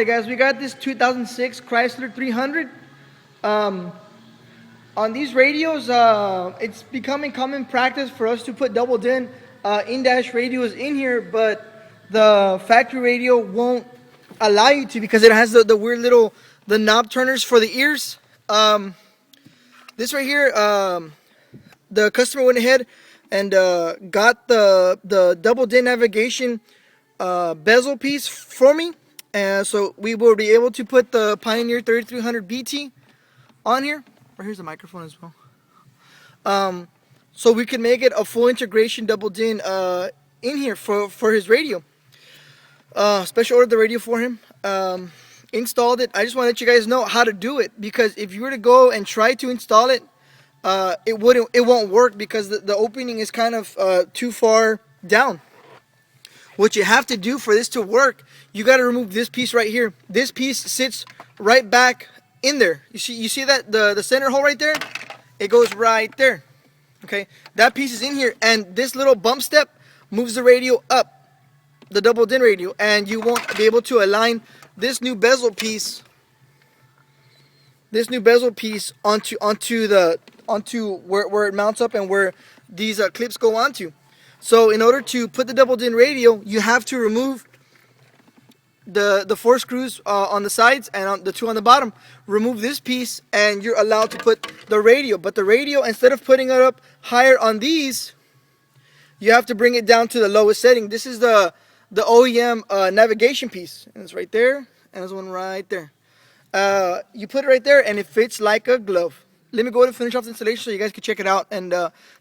Alrighty guys, we got this 2006 Chrysler 300. On these radios, it's becoming common practice for us to put double din in-dash radios in here, but the factory radio won't allow you to because it has the weird little the knob turners for the ears. This right here, the customer went ahead and got the double din navigation bezel piece for me, and so we will be able to put the Pioneer 3300BT on here. Or here's the microphone as well. So we can make it a full integration double din in here for his radio. Special ordered the radio for him. Installed it. I just want to let you guys know how to do it, because if you were to go and try to install it, it won't work because the opening is kind of too far down. What you have to do for this to work, you got to remove this piece right here. This piece sits right back in there. You see that the center hole right there? It goes right there. Okay, that piece is in here, and this little bump step moves the radio up, the double din radio, and you won't be able to align this new bezel piece onto where it mounts up and where these clips go onto. So in order to put the double din radio, you have to remove the 4 screws on the sides and on the 2 on the bottom. Remove this piece and you're allowed to put the radio. But the radio, instead of putting it up higher on these, you have to bring it down to the lowest setting. This is the OEM navigation piece, and it's right there, and there's one right there. You put it right there and it fits like a glove. Let me go ahead and finish off the installation so you guys can check it out and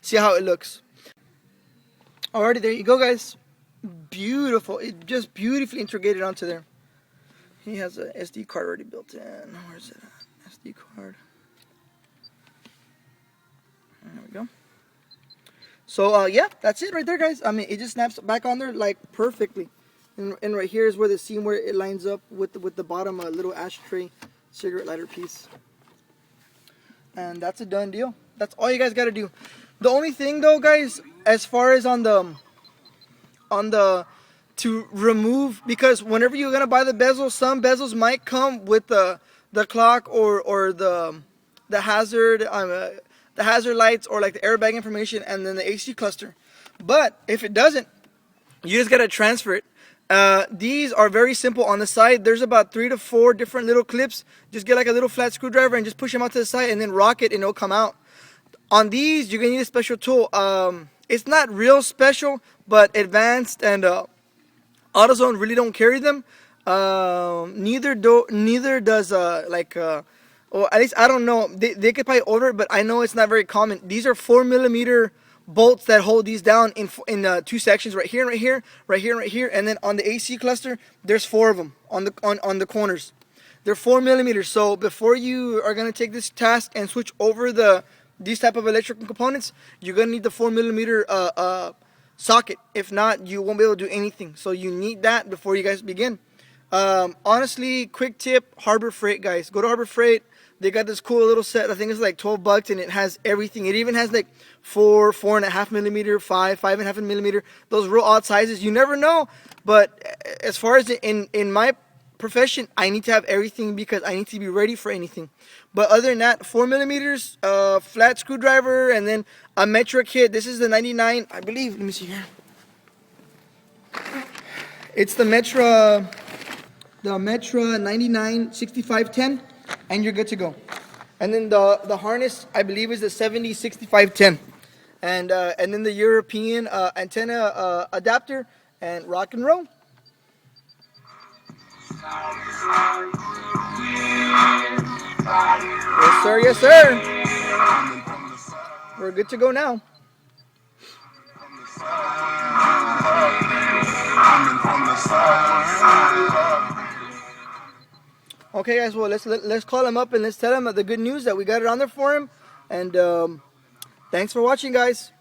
see how it looks. Alrighty, there you go guys. Beautiful. It just beautifully integrated onto there. He has a SD card already built in. Where's it at? SD card. There we go. So yeah, that's it right there guys. I mean, it just snaps back on there like perfectly. And right here is where the seam where it lines up with the bottom little ashtray cigarette lighter piece. And that's a done deal. That's all you guys got to do. The only thing though guys, as far as on the to remove, because whenever you're gonna buy the bezel, some bezels might come with the clock or the hazard lights, or like the airbag information and then the AC cluster. But if it doesn't, you just gotta transfer it. These are very simple. On the side there's about 3 to 4 different little clips. Just get like a little flat screwdriver and just push them out to the side and then rock it and it'll come out. On these you're gonna need a special tool. It's not real special, but advanced and AutoZone really don't carry them. Neither does or at least I don't know. They could probably order it, but I know it's not very common. These are 4mm bolts that hold these down in 2 sections, right here and right here, right here and right here, and then on the AC cluster there's 4 of them on the corners. They're 4mm. So before you are gonna take this task and switch over these type of electrical components, you're gonna need the 4mm socket. If not, you won't be able to do anything. So you need that before you guys begin. Honestly, quick tip: Harbor Freight guys. Go to Harbor Freight. They got this cool little set. I think it's like $12, and it has everything. It even has like 4.5mm, 5.5mm. Those real odd sizes. You never know. But as far as in my profession, I need to have everything because I need to be ready for anything. But other than that, 4mm, flat screwdriver, and then a Metra kit. This is the 99, I believe. Let me see here. It's the Metra 996510, and you're good to go. And then the harness, I believe, is the 706510, and then the European antenna adapter, and rock and roll. Yes sir, yes sir. We're good to go now. Okay guys, well let's call him up and let's tell him the good news that we got it on there for him. And thanks for watching guys.